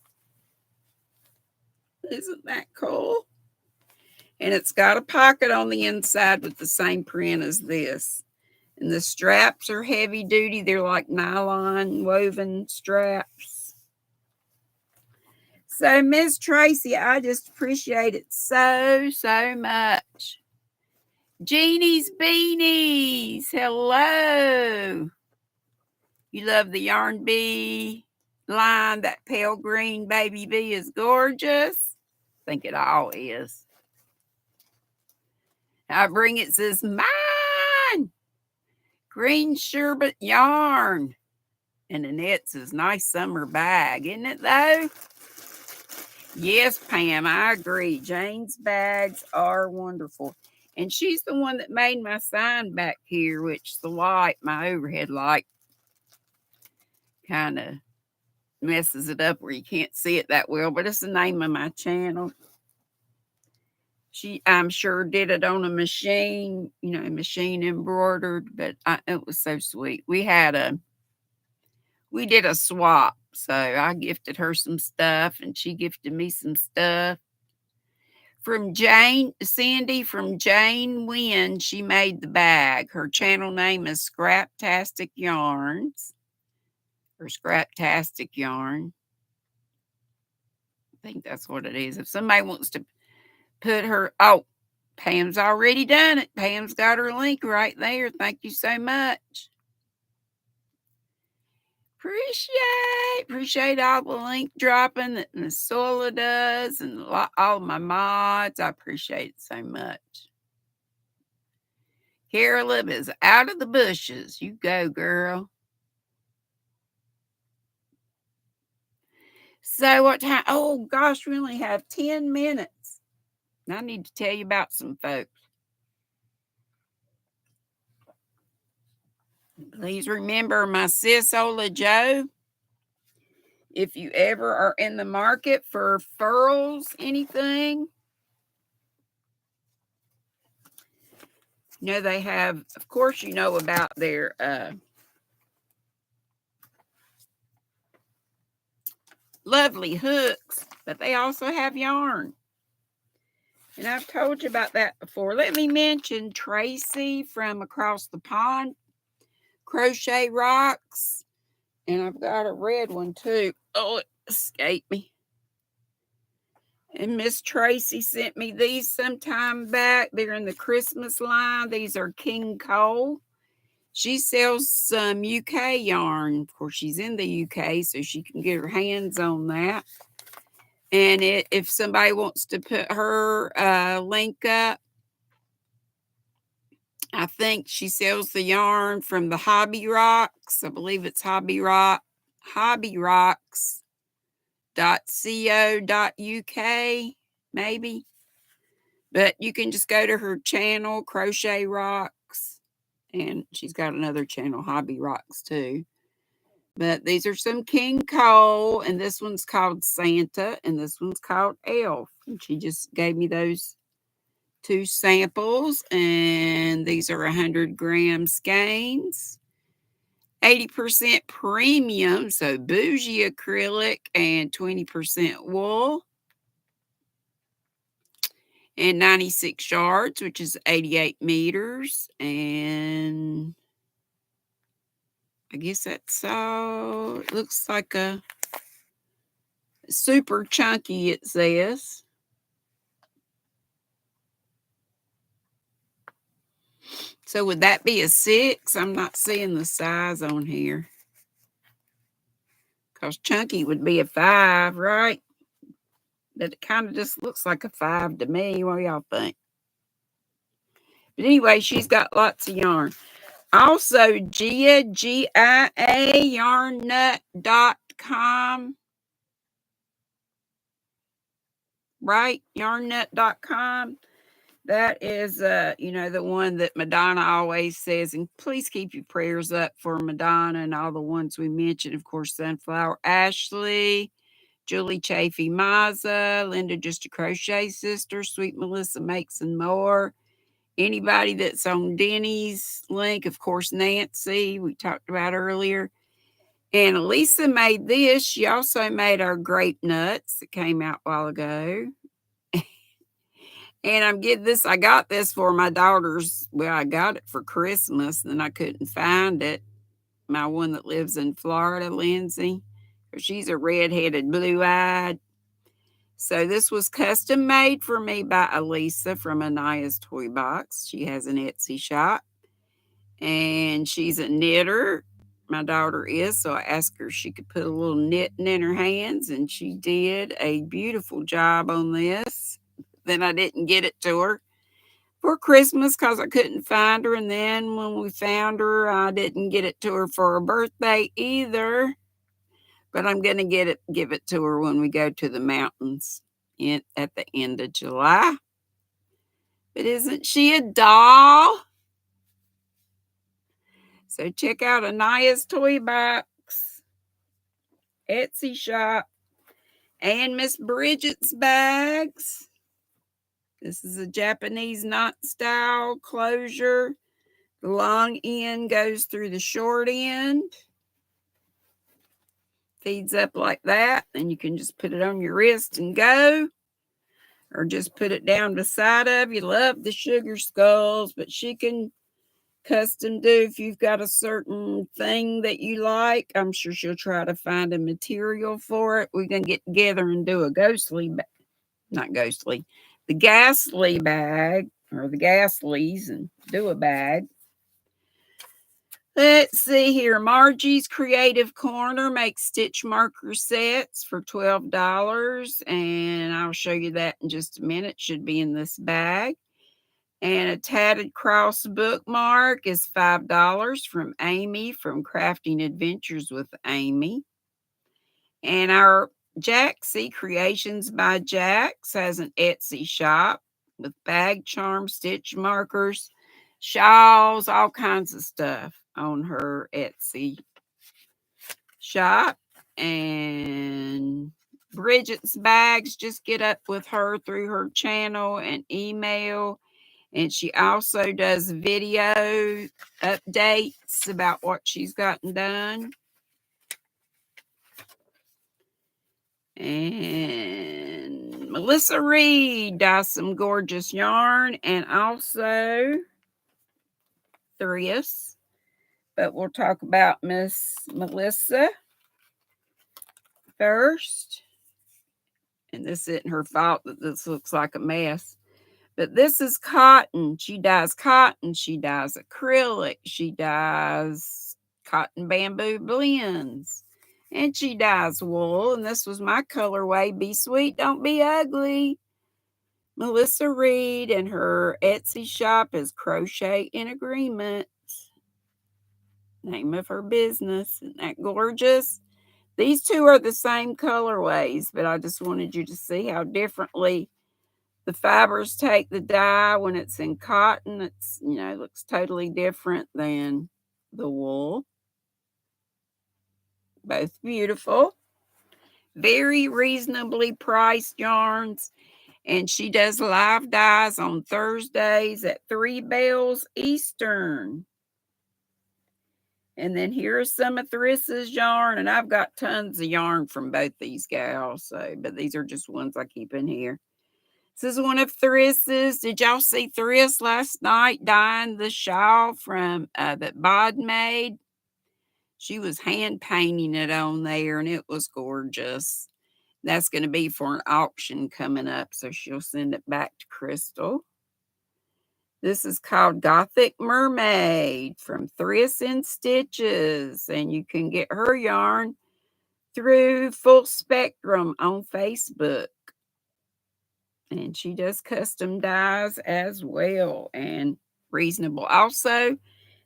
Isn't that cool? And it's got a pocket on the inside with the same print as this. And the straps are heavy duty. They're like nylon woven straps. So, Miss Tracy, I just appreciate it so much. Jeannie's Beanies. Hello. You love the Yarn Bee line. That pale green baby bee is gorgeous. I think it all is. I bring it, says, mine. Green sherbet yarn. And Annette says, nice summer bag. Isn't it, though? Yes, Pam, I agree. Jane's bags are wonderful. And she's the one that made my sign back here, which the light, my overhead light, kind of messes it up where you can't see it that well. But it's the name of my channel. She, I'm sure, did it on a machine, machine embroidered, but it was so sweet. We did a swap. So I gifted her some stuff and she gifted me some stuff. From Sandy from Jane Wynn, she made the bag. Her channel name is Scraptastic Yarns or Scraptastic Yarn. I think that's what it is. If somebody wants to put her, Pam's already done it. Pam's got her link right there. Thank you so much. Appreciate all the link dropping that Miss Sola does and all my mods. I appreciate it so much. Carolyn is out of the bushes. You go, girl. So what time? Oh gosh, we only have 10 minutes. I need to tell you about some folks. Please remember my sis Ola Joe. If you ever are in the market for furls, anything, they have, of course, about their lovely hooks, but they also have yarn. And I've told you about that before. Let me mention Tracy from across the pond, Crochet Rocks. And I've got a red one too. Oh, it escaped me. And Miss Tracy sent me these sometime back. They're in the Christmas line. These are King Cole. She sells some UK yarn. Of course, she's in the UK, so she can get her hands on that. And if somebody wants to put her link up, I think she sells the yarn from the Hobby Rocks. I believe it's hobbyrocks.co.uk, maybe. But you can just go to her channel, Crochet Rocks. And she's got another channel, Hobby Rocks, too. But these are some King Cole, and this one's called Santa, and this one's called Elf. And she just gave me those 2 samples, and these are 100 gram skeins, 80% premium, so bougie acrylic, and 20% wool, and 96 yards, which is 88 meters, and I guess that's all. It looks like a super chunky, it says. So would that be a 6? I'm not seeing the size on here. Because chunky would be a 5, right? But it kind of just looks like a 5 to me. What do y'all think? But anyway, she's got lots of yarn. Also, Gia, G-I-A, yarnnut.com. Right? Yarnnut.com. That is, the one that Madonna always says. And please keep your prayers up for Madonna and all the ones we mentioned. Of course, Sunflower Ashley, Julie Chafee Maza, Linda Just a Crochet Sister, Sweet Melissa Makes and More. Anybody that's on Deni's link, of course, Nancy, we talked about earlier. And Elisa made this. She also made our grape nuts that came out a while ago. And I got this for my daughter's, I got it for Christmas, and I couldn't find it. My one that lives in Florida, Lindsay. She's a redheaded, blue-eyed. So this was custom made for me by Elisa from Anaya's Toy Box. She has an Etsy shop. And she's a knitter. My daughter is. So I asked her if she could put a little knitting in her hands. And she did a beautiful job on this. Then I didn't get it to her for Christmas because I couldn't find her. And then when we found her, I didn't get it to her for her birthday either. But I'm going to give it to her when we go to the mountains at the end of July. But isn't she a doll? So check out Anaya's Toy Box Etsy shop and Miss Bridget's bags. This is a Japanese knot style closure. The long end goes through the short end. Feeds up like that. And you can just put it on your wrist and go. Or just put it down beside of you. Love the sugar skulls, but she can custom do if you've got a certain thing that you like. I'm sure she'll try to find a material for it. We can get together and do a ghostly, not ghostly, the ghastly bag or the ghastlies and do a bag. Let's see here. Margie's Creative Corner makes stitch marker sets for $12. And I'll show you that in just a minute. Should be in this bag. And a tatted cross bookmark is $5 from Amy from Crafting Adventures with Amy. And our Jaxie Creations by Jax has an Etsy shop with bag charms, stitch markers, shawls, all kinds of stuff on her Etsy shop. And Bridget's bags, just get up with her through her channel and email. And she also does video updates about what she's gotten done. And Melissa Reed does some gorgeous yarn and also thrifts. But we'll talk about Miss Melissa first. And this isn't her fault that this looks like a mess. But this is cotton. She dyes cotton. She dyes acrylic. She dyes cotton bamboo blends. And she dyes wool. And this was my colorway. Be sweet, don't be ugly. Melissa Reed, and her Etsy shop is Crochet in Agreement. Name of her business. Isn't that gorgeous? These two are the same colorways, but I just wanted you to see how differently the fibers take the dye. When it's in cotton, it's, looks totally different than the wool. Both beautiful. Very reasonably priced yarns. And she does live dyes on Thursdays at 3 bells Eastern. And then here's some of Thrissa's yarn. And I've got tons of yarn from both these gals. But these are just ones I keep in here. This is one of Thrissa's. Did y'all see Thriss last night dyeing the shawl from that Bod made? She was hand painting it on there, and it was gorgeous. That's going to be for an auction coming up, so she'll send it back to Crystal. This is called Gothic Mermaid from Thriss and Stitches, and you can get her yarn through Full Spectrum on Facebook. And she does custom dyes as well, and reasonable also.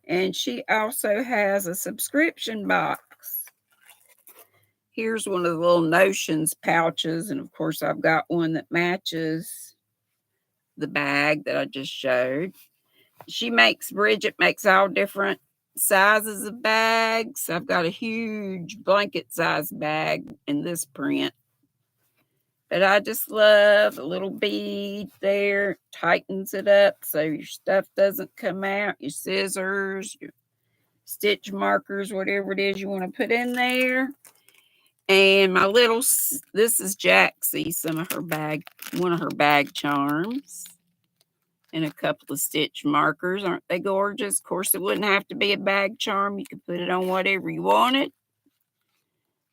And she also has a subscription box. Here's one of the little Notions pouches. And of course, I've got one that matches the bag that I just showed. Bridget makes all different sizes of bags. I've got a huge blanket size bag in this print. But I just love a little bead there. Tightens it up so your stuff doesn't come out. Your scissors, your stitch markers, whatever it is you want to put in there. And this is Jaxie, one of her bag charms. And a couple of stitch markers. Aren't they gorgeous? Of course, it wouldn't have to be a bag charm. You could put it on whatever you wanted.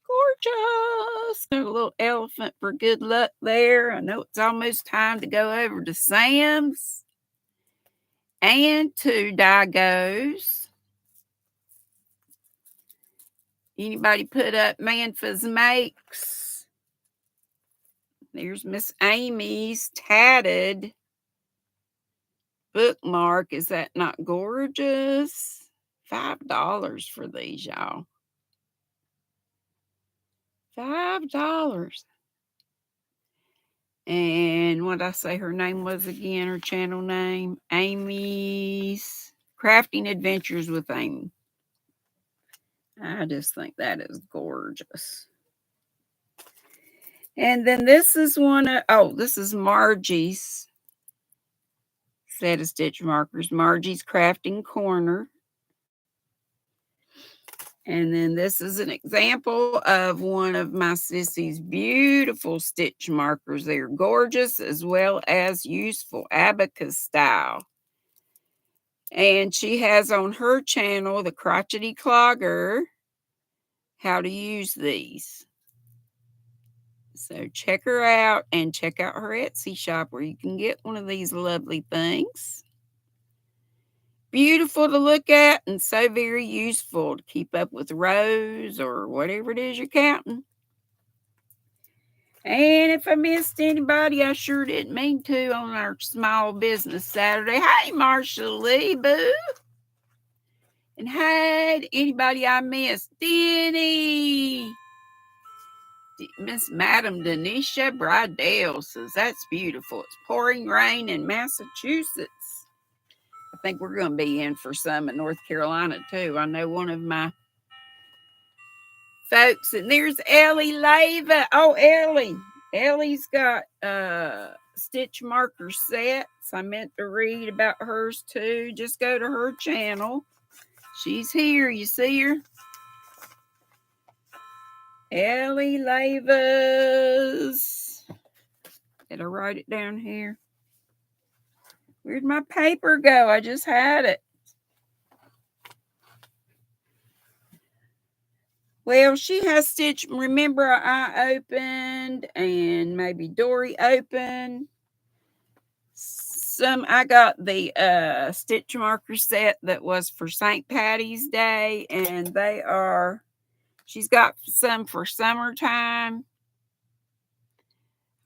Gorgeous. Got a little elephant for good luck there. I know it's almost time to go over to Sam's and to Dago's. Anybody put up Manfa's Makes? There's Miss Amy's tatted bookmark. Is that not gorgeous? $5 for these, y'all. $5. And what did I say her name was again? Her channel name? Amy's Crafting Adventures with Amy. I just think that is gorgeous. And then this is this is Margie's set of stitch markers. Margie's Crafting Corner. And then this is an example of one of my sissy's beautiful stitch markers. They're gorgeous as well as useful, abacus style. And she has on her channel, the Crotchety Clogger, how to use these. So check her out and check out her Etsy shop where you can get one of these lovely things. Beautiful to look at and so very useful to keep up with rows or whatever it is you're counting. And if I missed anybody, I sure didn't mean to on our Small Business Saturday. Hey, Marshall Lee, boo. And hey, anybody I missed? Deni. Miss Madam Denisha Bridell says, that's beautiful. It's pouring rain in Massachusetts. I think we're going to be in for some in North Carolina, too. I know one of my folks, and there's Ellie Lava. Oh, Ellie. Ellie's got stitch marker sets. I meant to read about hers, too. Just go to her channel. She's here. You see her? Ellie Lavas. Did I write it down here? Where'd my paper go? I just had it. Well, she has stitch. Remember, I opened and maybe Dory opened. I got the stitch marker set that was for St. Patty's Day, and she's got some for summertime.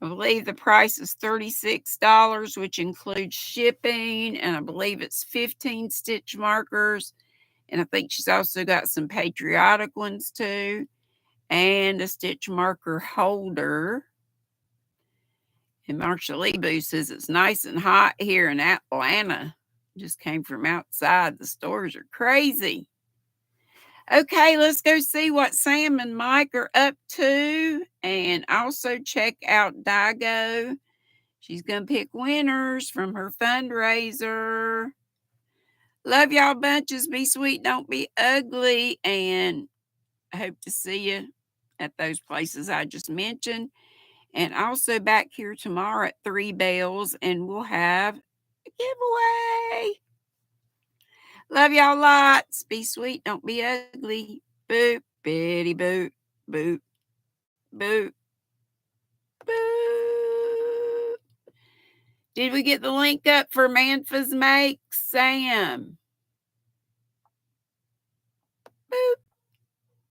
I believe the price is $36, which includes shipping, and I believe it's 15 stitch markers. And I think she's also got some patriotic ones too, and a stitch marker holder. And Marshall Lee says it's nice and hot here in Atlanta. Just came from outside. The stores are crazy. Okay, let's go see what Sam and Mike are up to. And also check out Digo. She's going to pick winners from her fundraiser. Love y'all bunches. Be sweet, don't be ugly. And I hope to see you at those places I just mentioned. And also back here tomorrow at 3 bells, and we'll have a giveaway. Love y'all lots. Be sweet, don't be ugly. Boop, bitty boop, boop, boop, boop. Did we get the link up for Manfa's Make, Sam?